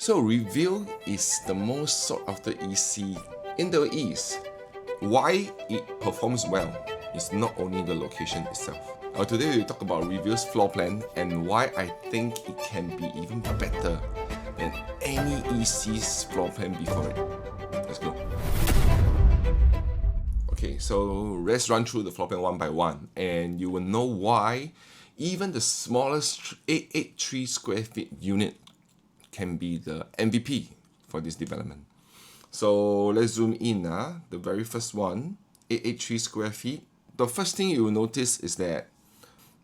So Rivelle is the most sought after EC in the East. Why it performs well is not only the location itself. Today we will talk about Rivelle's floor plan and why I think it can be even better than any EC's floor plan before it. Let's go. Okay, so let's run through the floor plan one by one and you will know why even the smallest 883 square feet unit can be the MVP for this development. So let's zoom in. The very first one, 883 square feet. The first thing you will notice is that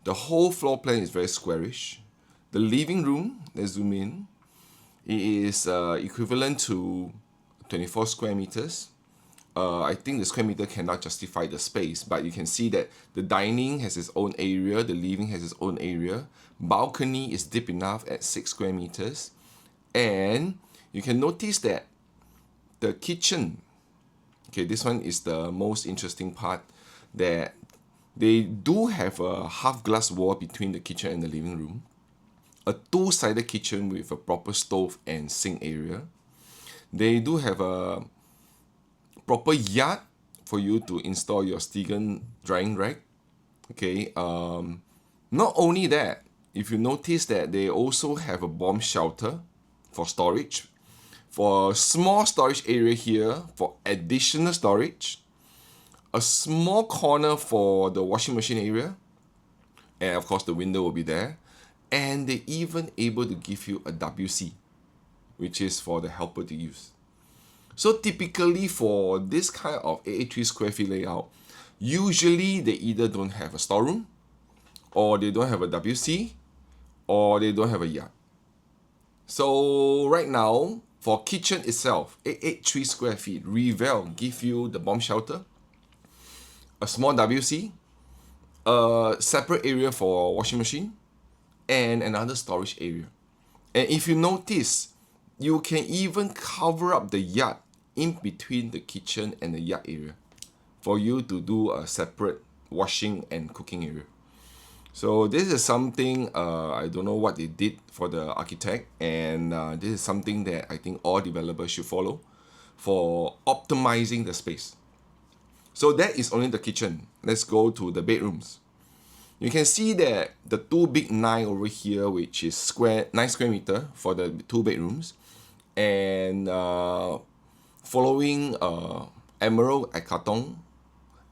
the whole floor plan is very squarish. The living room, let's zoom in, it is equivalent to 24 square meters. I think the square meter cannot justify the space, but you can see that the dining has its own area, the living has its own area, balcony is deep enough at 6 square meters, and you can notice that the kitchen, okay, this one is the most interesting part, that they do have a half glass wall between the kitchen and the living room, a two-sided kitchen with a proper stove and sink area. They do have a proper yard for you to install your Stegen drying rack. Okay, not only that, if you notice that they also have a bomb shelter for storage, for a small storage area here for additional storage, a small corner for the washing machine area, and of course the window will be there, and they even able to give you a WC, which is for the helper to use. So typically for this kind of 883 square feet layout, usually they either don't have a storeroom, or they don't have a WC, or they don't have a yard. So right now, for kitchen itself, 883 square feet, Rivelle give you the bomb shelter, a small WC, a separate area for washing machine, and another storage area. And if you notice, you can even cover up the yard in between the kitchen and the yard area for you to do a separate washing and cooking area. So this is something, I don't know what they did for the architect, and this is something that I think all developers should follow for optimizing the space. So that is only the kitchen. Let's go to the bedrooms. You can see that the two big 9 over here, which is 9 square meter for the two bedrooms, and following Emerald at Katong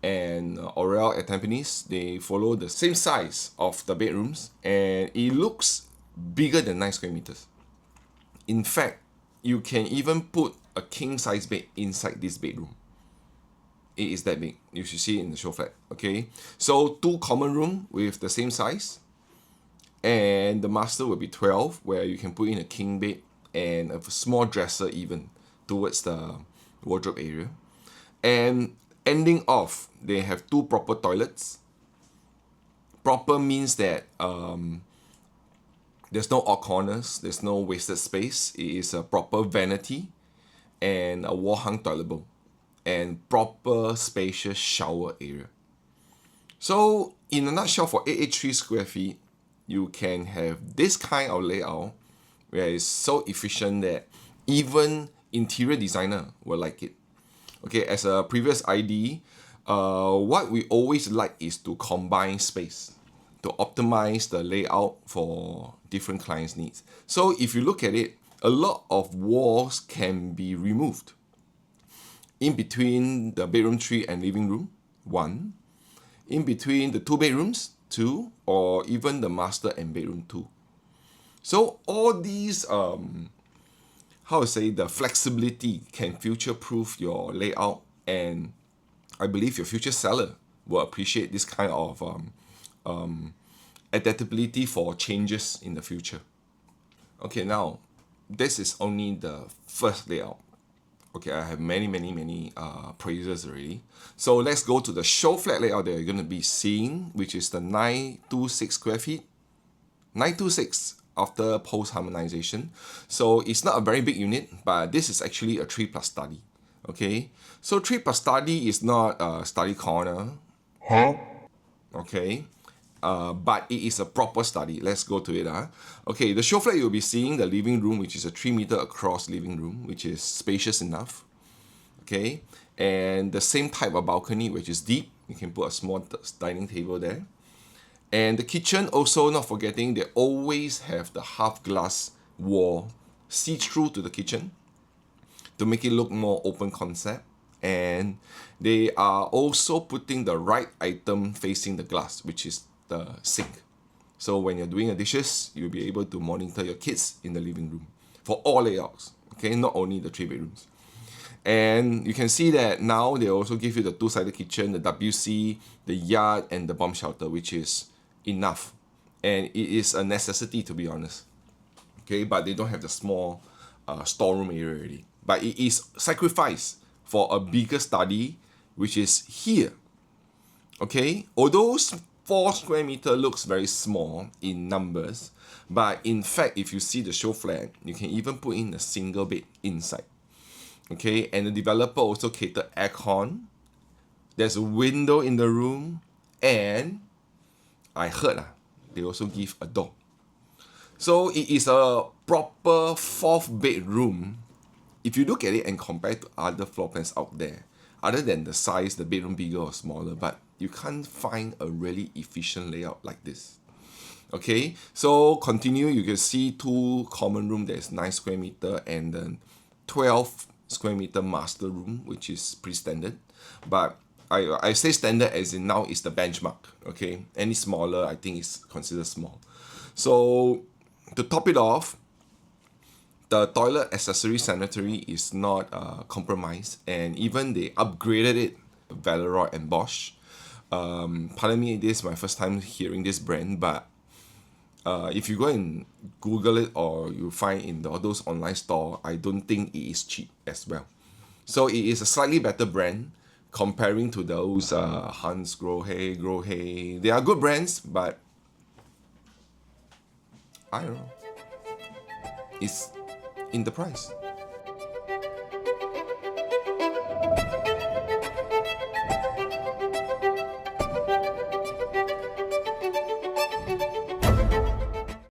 and Orel at Tampines, they follow the same size of the bedrooms, and it looks bigger than 9 square meters. In fact, you can even put a king size bed inside this bedroom. It is that big. You should see it in the Showflat. Okay, so 2 common room with the same size, and the master will be 12, where you can put in a king bed and a small dresser even towards the wardrobe area. And ending off, they have 2 proper toilets. Proper means that there's no odd corners, there's no wasted space. It is a proper vanity and a wall hung toilet bowl and proper spacious shower area. So in a nutshell, for 883 square feet, you can have this kind of layout where it's so efficient that even interior designer will like it. Okay, as a previous ID, what we always like is to combine space to optimize the layout for different clients' needs. So if you look at it, a lot of walls can be removed in between the bedroom 3 and living room 1, in between the 2 bedrooms 2, or even the master and bedroom 2. So all these the flexibility can future-proof your layout, and I believe your future seller will appreciate this kind of adaptability for changes in the future. Okay, now this is only the first layout. Okay, I have many praises already. So let's go to the Showflat layout that you're going to be seeing, which is the 926 square feet. 926 after post-harmonization. So it's not a very big unit, but this is actually a 3+ study. Okay, so 3+ study is not a study corner. Okay, but it is a proper study. Let's go to it. Okay, the Showflat, you'll be seeing the living room, which is a 3 meter across living room, which is spacious enough. Okay, and the same type of balcony, which is deep. You can put a small dining table there. And the kitchen, also not forgetting, they always have the half glass wall see-through to the kitchen to make it look more open concept. And they are also putting the right item facing the glass, which is the sink. So when you're doing the dishes, you'll be able to monitor your kids in the living room for all layouts, okay, not only the 3 bedrooms. And you can see that now they also give you the 2-sided kitchen, the WC, the yard, and the bomb shelter, which is enough. And it is a necessity, to be honest. Okay, but they don't have the small storeroom area already. But it is sacrifice for a bigger study, which is here. Okay, although 4 square meter looks very small in numbers, but in fact, if you see the Showflat, you can even put in a single bed inside. Okay, and the developer also catered aircon. There's a window in the room, and I heard they also give a door. So it is a proper 4th bedroom. If you look at it and compare to other floor plans out there, other than the size, the bedroom bigger or smaller, but you can't find a really efficient layout like this. Okay, so continue, you can see 2 common room that is 9 square meter and then 12 square meter master room, which is pretty standard. But I say standard as in now is the benchmark. Okay, any smaller I think is considered small. So to top it off, the toilet accessory sanitary is not compromised, and even they upgraded it, Ballot and Bosch. Pardon me, this is my first time hearing this brand, but if you go and Google it or you find in those online store, I don't think it is cheap as well. So it is a slightly better brand comparing to those Hans Grohe. They are good brands, but I don't know. It's in the price.